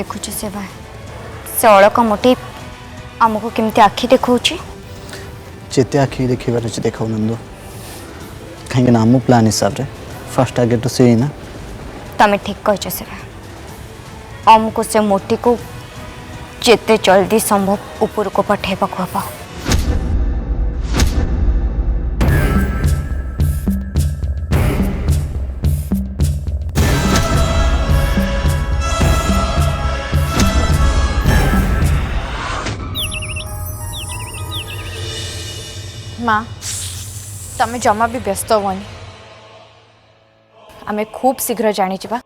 देखुचे सेवा से अलक मोटी आमको केमती आखि देखौची जेते आखि देखिबार अछि देखाउ नंदू कहीं ना आम प्लान हिसाब रे फर्स्ट टारगेट तो से ना तमें ठीक कहछ सेवा आमको से मोटी को जेते जल्दी संभव ऊपर को पठेबा को हबा माँ तमें जमा भी व्यस्त होनी आमे खूब शीघ्र जानी जिबा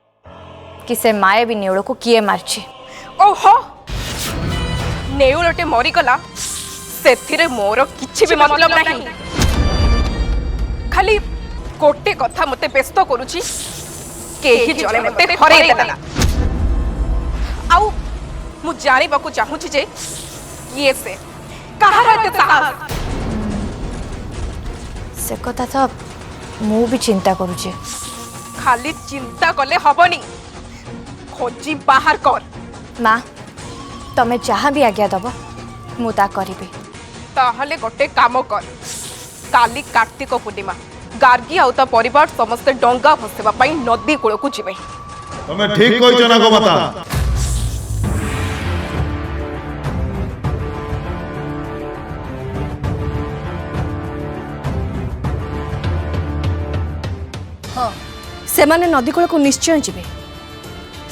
कि से माए भी नेउल को किए मारछि। ओहो नेउलटे मरीगला से मोर किछि भी मतलब नहीं खाली गोटे कथा मते व्यस्त करूछि केही जणे मते हरै देला आउ मु जानि बाकू चाहूछि जे किए से कहार एते साहस से कथा तो मु भी चिंता करूछि खाली चिंता कले हबनी खोजी बाहर कर माँ तमें जहाँ भी आज्ञा दब मुता करिबे ताहले गोटे काम कर काली कार्तिक पूर्णिमा गार्गी आउ ता परिवार समस्त डंगा भसेबा पई नदी कूल को जिवे तमे ठीक कहिछ ना गो माता हाँ से माने नदी कूल को निश्चय जिवे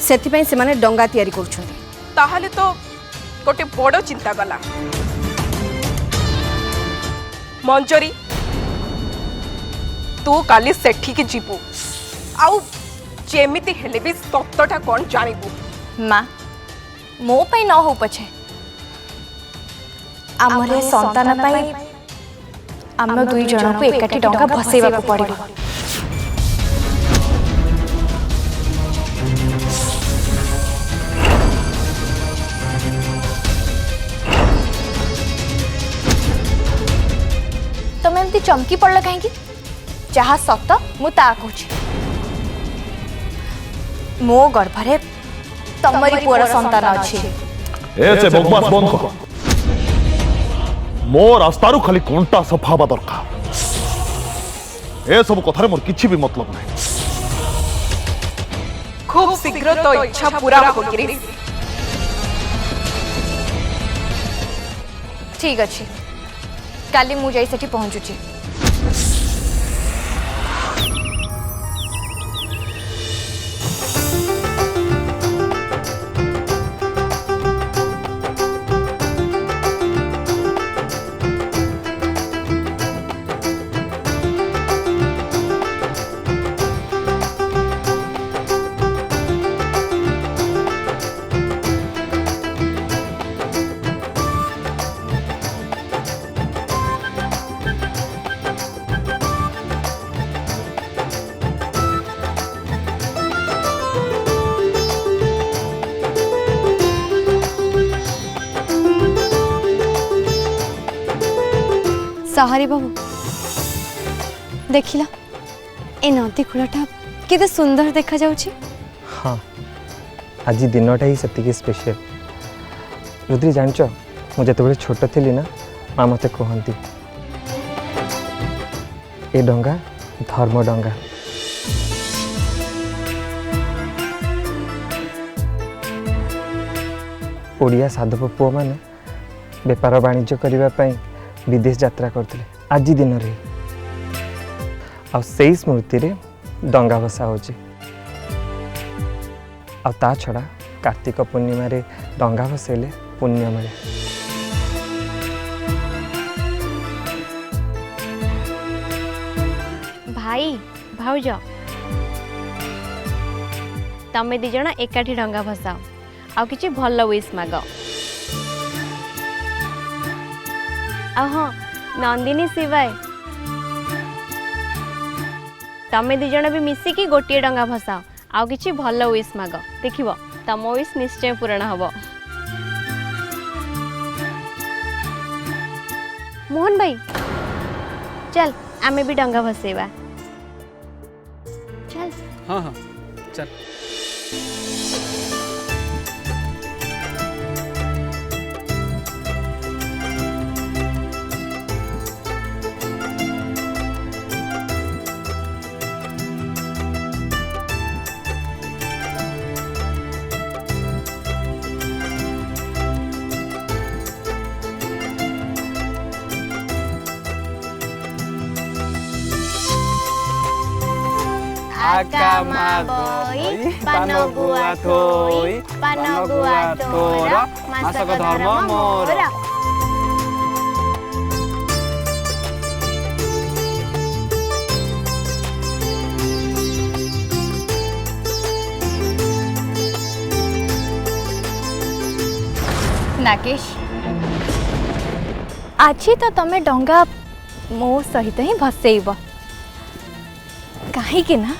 सेथिपई से माने डंगा तैयारी करूछंती ताहले तो गोटे बड़ चिंता गला मंजरी तू काली सेठी के जीवु आउ जेमिति हेले भी सत्यटा कौन जानबू माँ मो पई न हो पछे आमरे संतान पई आम दुई जन को एकाठी डंगा भसेबा को पड़िबो तमें एमती चमकी पड़ल कहीं जहाँ सत मु ता कहूँ मो गर्भरे तमरी पुअर संतान अछि ऐसे बकवास बंद कर मो रास्तारू खाली कोंटा सफा हवा दरकार ए सब कथारे मोर किछि भी मतलब नहीं खूब शीघ्र तो इच्छा पूरा हो गिरी ठीक अछि काली मु जाई सेठी पहुंचुची सहरी बाबू देखिला ए नदी कूलटा केते सुंदर देखा जाउची। हाँ आज दिनटा ही सेतिकी स्पेशल रुद्री जानच मुझे जो छोट थी ना माँ मत कहती ए डंगा धर्म डंगा ओडिया साधव पुओ मैंने बेपार वाणिज्य करने विदेश यात्रा करते आज दिन रे आ से स्मृति रे डंगा भसा होची आ ता छड़ा कार्तिक पूर्णिमा रे डंगा भसेले पुण्य मिले। भाई भाउज तमे दी जण एकाठी डंगा भसाओ आ किछि भल विश माग आ हाँ नंदिनी शिवाय तमे दी जण भी मिसिकी गोटे डंगा भसाओ आ किछि भल विश माग देखिबो तम विश निश्चय पूर्ण हबो। मोहन भाई चल आमे भी डंगा भसेबा चल। हाँ हाँ चल। आका मा बई पान गुआ थोई पान गुआ तोर मासक धर्म मोर। नागेश आज तो तमें डंगा मो सहित ही भसेइब कहीं ना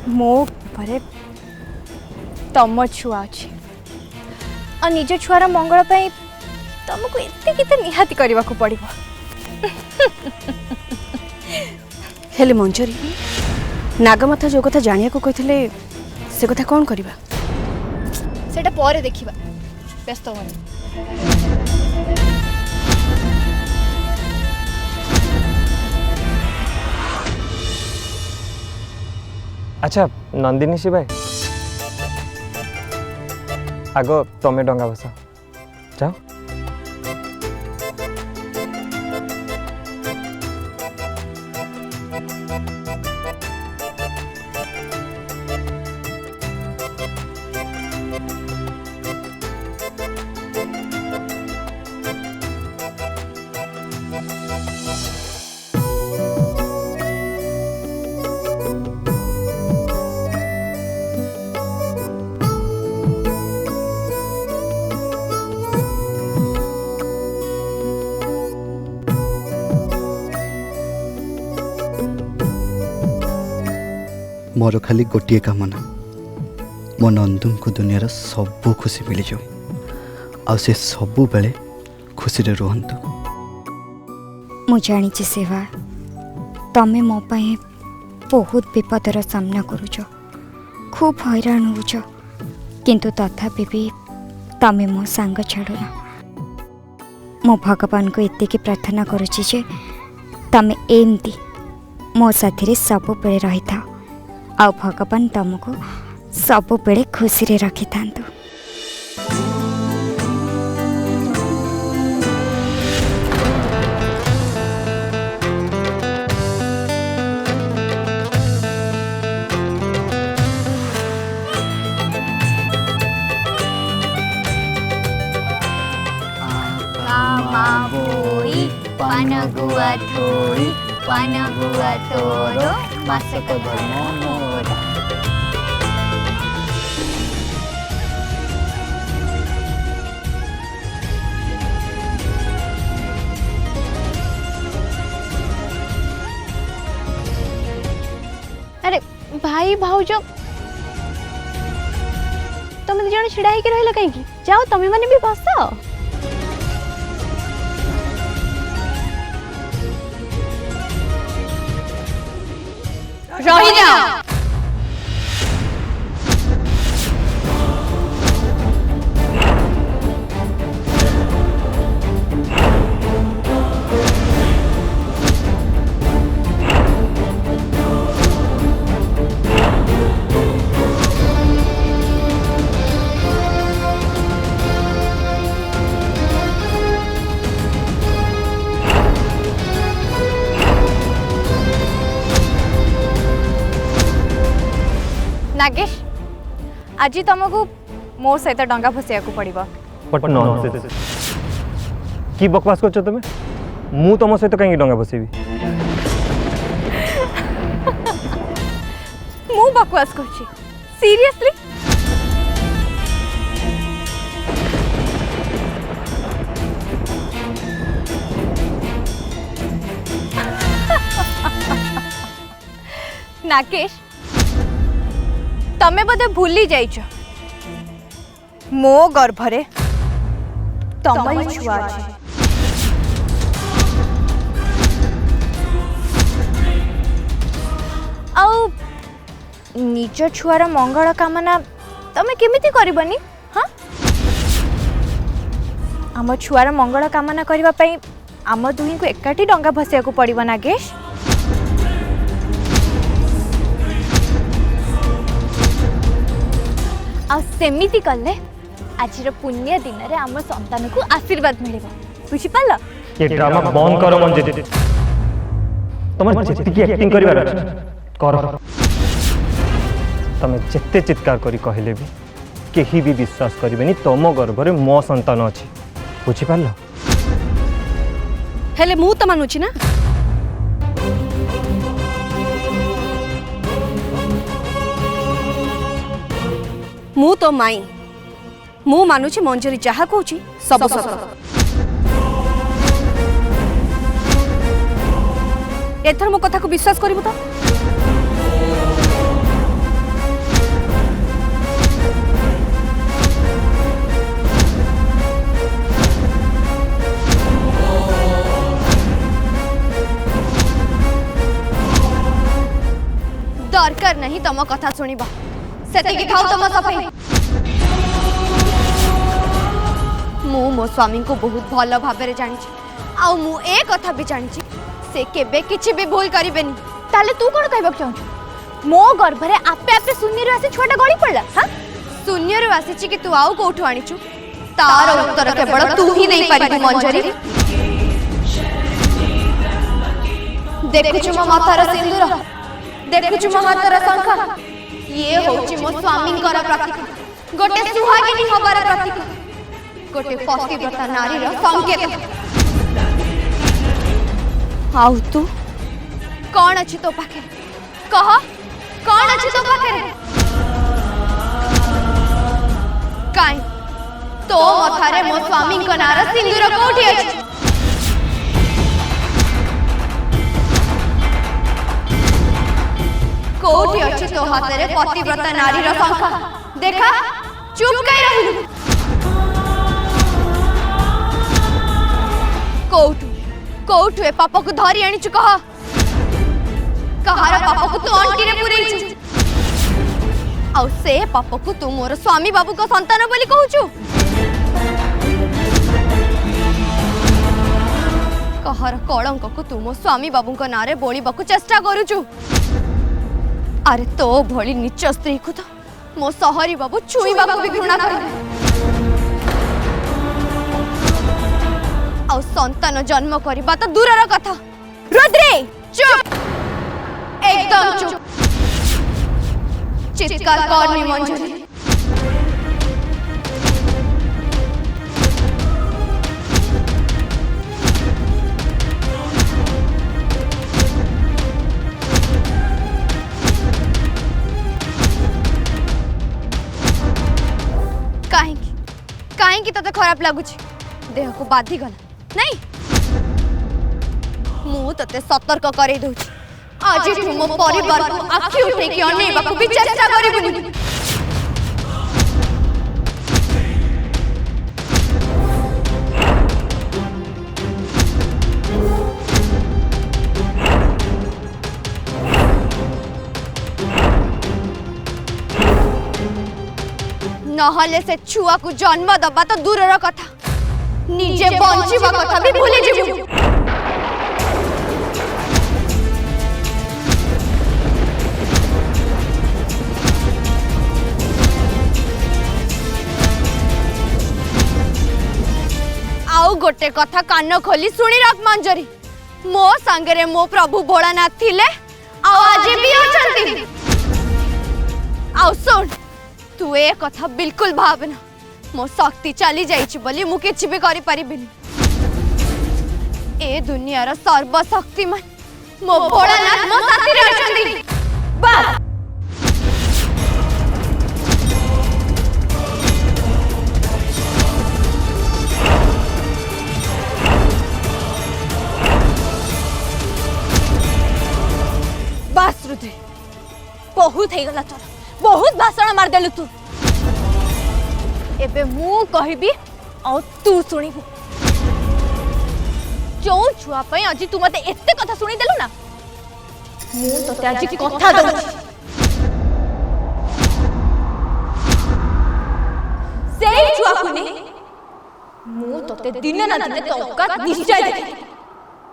मो घरे तम छुआ अच्छी और निज छुआर मंगल तुमको एत निहाती करने को पड़ो। हेले मंजरी नागमाथा जो कथा जानिया को कहते से कथा कौन करवा सेटा पर देखिबा व्यस्त हो। अच्छा नंदिनी शिवाय आग तमें डंगा भसा जाओ। मोर खाली गोटे कामना मो नंदू को दुनियार सबू खुशी मिल जाऊ आ से सबू बेले खुशी रे रुहंतु। मु जानी सेवा तमे मो पाए बहुत विपदर सामना करुच खूब हैरान होच किंतु तथापि भी तमे मो सांग छाड़ुना। मो भगवान को एतिकी प्रार्थना करुची जे तमे एमती मो साथी रे सब बेले रही था आ भगवान तुमको सब बेले खुशी रे रखि थांतु। पान गुआ थोई पान गुआ तोरो मासक धर्म मोर। अरे भाई भाउज तुम जन छिड़ा होकर रहिल कहीं जाओ तमें मैंने भी बस रही जाओ। नागेश आज तुमको मो सहित डंगा भसैया को पड़ो। बट नॉनसेंस की बकवास करछ तुम मु तुम सहित कहीं डंगा भसेबी मु बकवास करछि सीरियसली नागेश तमें बोधे भूली जाइछ मो गर्भरे तमई छुआ अछि। आउ निज छुआर मंगल कामना तमें केमिति करबनी। हाँ आम छुआर मंगल कामना करबा पई आम दुही को एकाठी डंगा भसिया को पड़िबो नागेश। आ सेमिति कले आज पुण्य दिन रे आम संतान को आशीर्वाद मिले बुझी पाल। ये ड्रामा बंद करो मंजित तुम जेतिकी एक्टिंग करिवार अछि कर तमे जेते चित्कार करी कहले भी केही भी विश्वास करिवेनी तुम गर्भरे मो संतान अछि बुझी पारलो हेले मु तो मानुची ना मु तो माई मु मानुची मंजरी जहा कहूची सब सत एथर मो कथा को विश्वास करिवो तो दरकार नहीं तुम कथा सुनिबा सेतिकी खाओ तुम सफाई मु मो स्वामी को बहुत भल भाबरे जानि आउ मु ए कथा भी जानि से केबे किछि भी भूल करिबेनी ताले तू कोन कहबक चाहू मो गर्भरे आपे आपे शून्य रो आसी छोटा गळी पड़ला हां शून्य रो आसी कि तू आउ कोठु आनिचु तार उत्तर केवल तू ही नहीं पारिबी मंजरी देखुछु मो माथार सिंदूर देखुछु मो हाथर शंख ये होची मो स्वामी कर प्रतीक गोटे सुहागिनी हबार प्रतीक गोटे पतिव्रता नारी रो संकेत आउ तू कौन अच्छी तो पाखे कह कौन अच्छी तो पाखे काई तो मथारे मो स्वामी को नार सिंदूर कोठी अछि कोठी अछि तो हाथरे पतिव्रता नारी रो शंख देखा चुप कई रहिलु कोठु कोठु ए पाप को धरी आनिचु कह कहार पाप को तू अंटी रे पुरैछु आउ से पाप को तू मोर स्वामी बाबू को संतान बोली कहूछु कहार कलंक को तू मो स्वामी बाबू को नारे बोली बाकू चेष्टा करूछु अरे तो भली नीच स्त्री को तो मो सहरी बाबू छुई बाबू भी घृणा करे आउ संतान जन्म करबा तो दूरर कथा रुद्रे चुप एकदम चुप चित्कार करनी मंजरी काहे तते खराब लगुची देह को बाधी गला नहीं मु तते सतर्क करे दउची आज मो परिवार को आखि उठे के अनेबा को भी चेष्टा करिबुनी नहले से छुआ को जन्म दबा तो दूरर कथा निजे बंचिबा कथा भी भूली जीवु आउ गोटे कथा कान खोली सुनी रख मंजरी मो संगरे मो प्रभु भोलानाथ थिले आउ आज भी अछंती आउ सुन तू ए कथा बिल्कुल भावना मो शक्ति चली जाइछि बोली मु किछि भी करि परिबिनी ए दुनियार सर्वशक्तिमान मो भोलानाथ मो साथी रे अछंती बस बस रुद्र बहुत हे गला तोर बहुत भाषण मार देलु तू एबे मु कहबी और तू सुनिबू जो छुआ पई आज तू मते एते कथा सुनी देलु ना मु तते आज कथा दउ सेई छुआ को ने मु तते दिन ना दिन तो औकात निश्चय दे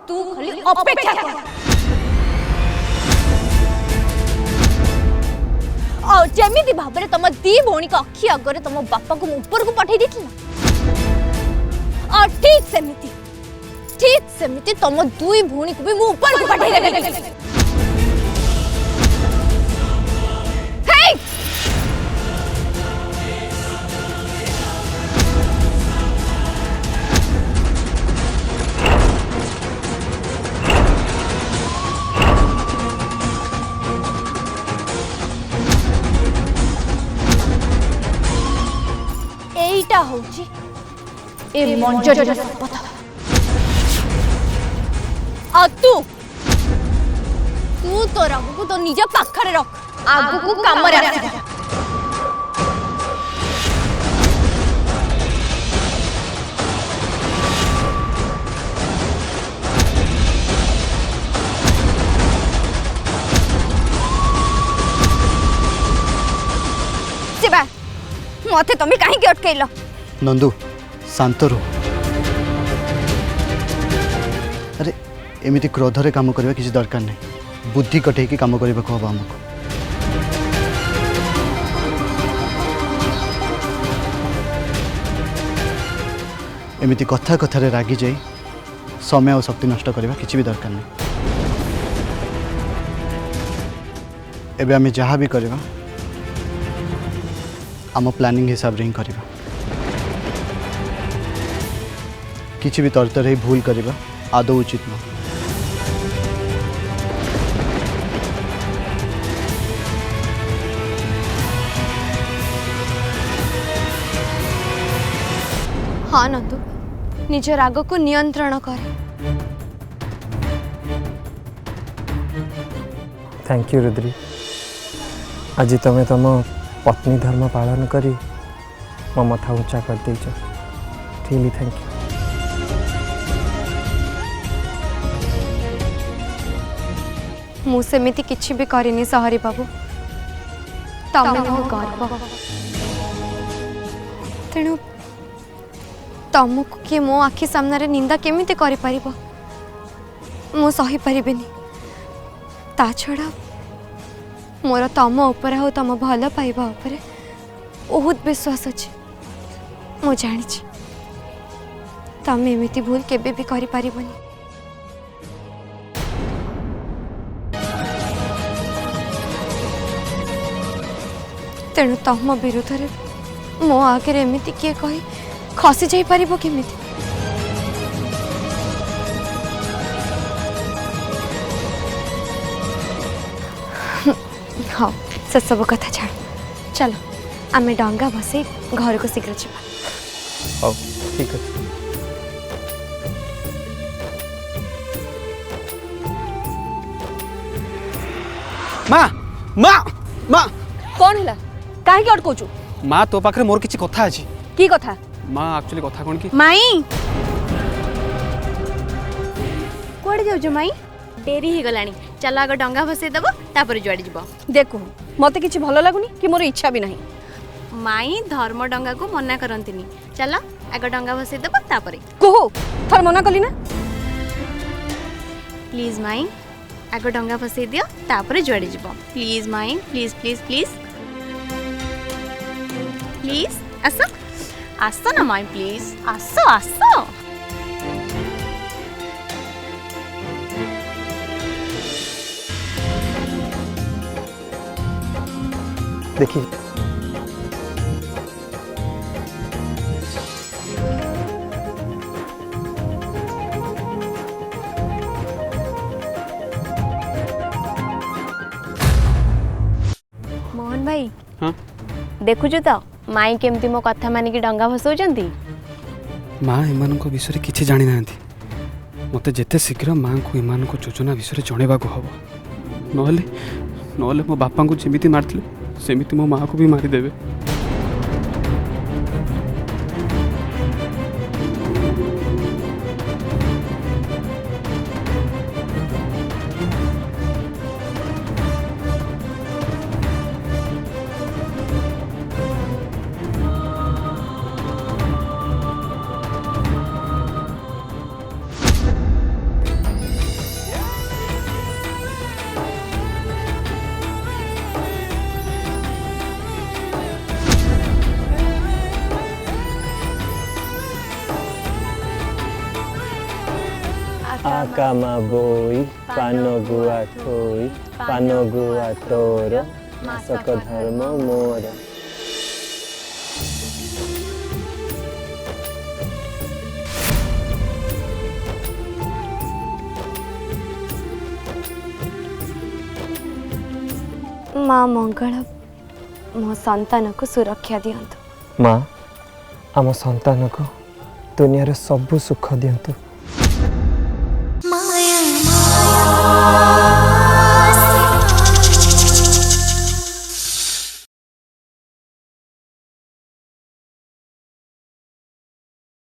तू खाली अपेक्षा कर और जेमिति भाबरे तम दी भौणी का अखी अगरे तम बापा को ऊपर को पठै देथिला और ठीक ठीक सेमिति तम दुई भूणी को भी मु ऊपर को पठाई देबे। हे एईटा होची ए मंजर शपथ। आ तू तो रघु को तो निज पाखरे रख आगु को काम रे आसी। शिवा मते तमे काहे के अटकैलो? नंदू शांत रहो। अरे एमिति क्रोधरे काम करबा किसी दरकार नहीं, बुद्धि कटे की काम करबा को हबा हमको। एमिति कथा कथारे रागी जाई समय और शक्ति नष्ट करबा किसी भी दरकार नहीं। एबे आमे जहाँ भी करबा आम प्लानिंग हिसाब रे ही करबा। किसी भी तरतरे भूल करबा आदौ उचित न। हाँ नंदू निज राग को नियंत्रण कर। Thank you Rudri. आज तुम्हें तुम पत्नी धर्म पालन करी मो मथा ऊंचा कर देच। Really thank you. मु सेमिति किछि भी करिनी सहरी बाबू, तमे मो गर्व। तेणु तुमको किए मो आखि सामने निंदा केमिति करि परिबो? मु सही परिबेनी। ता छड़ा मोर तम ऊपर हो तम भल पाइबा ऊपर बहुत विश्वास अछि। मु जानि छी तमे एमिति भूल केबे भी करि परिबोनी। तेणु तम विरुद्ध रे मो आगे एमिति किए कही खसी जाई परिबो केमिति? हाँ से सब कथा छाड़, चलो आमे डंगा बसे घर को शीघ्र जीवा। हाँ ठीक है। माँ माँ माँ कौन हला काहे के अटकोचु? माँ तो पाखरे मोर किछि कथा अछि। की कथा? माँ एक्चुअली कथा कोन की माई कोड़े जाउ जो माई? डेरी ही गलानी, चलो आगे डंगा बसई दबो तापर जुआड़ी जीवो। देखो मते किछि भलो लागुनी कि मोर इच्छा भी नहीं। माई धर्म डंगा को मना करंतिनी, चलो आगे डंगा बसई दबो तापर। कोहो थर मना कली ना। प्लीज माई आगे डंगा बसई दियो तापर जुआड़ी जीवो। Please my please please please please आसो आसो ना माई प्लीज आसो आसो। देखिए मोहन भाई हाँ देखुଛୁ ତ माई केमती मो कथा मानिकी डंगा भसौचंती। माँ एमानक विषय किछि जानि नांती। मते जेते शीघ्र माँ को एमानक योजना विषय जणेबाको हबो, नहले नहले मो बापा को जेमिति मारथिले सेमिति मो माँ को भी मारिदेवे। कामा बोई पान गुआ थोई पान गुआ तोर मासक धर्म मोर। माँ मंगल मो संतान को सुरक्षा दियंतु। माँ आम संतान को दुनिया सब सुख दियंतु।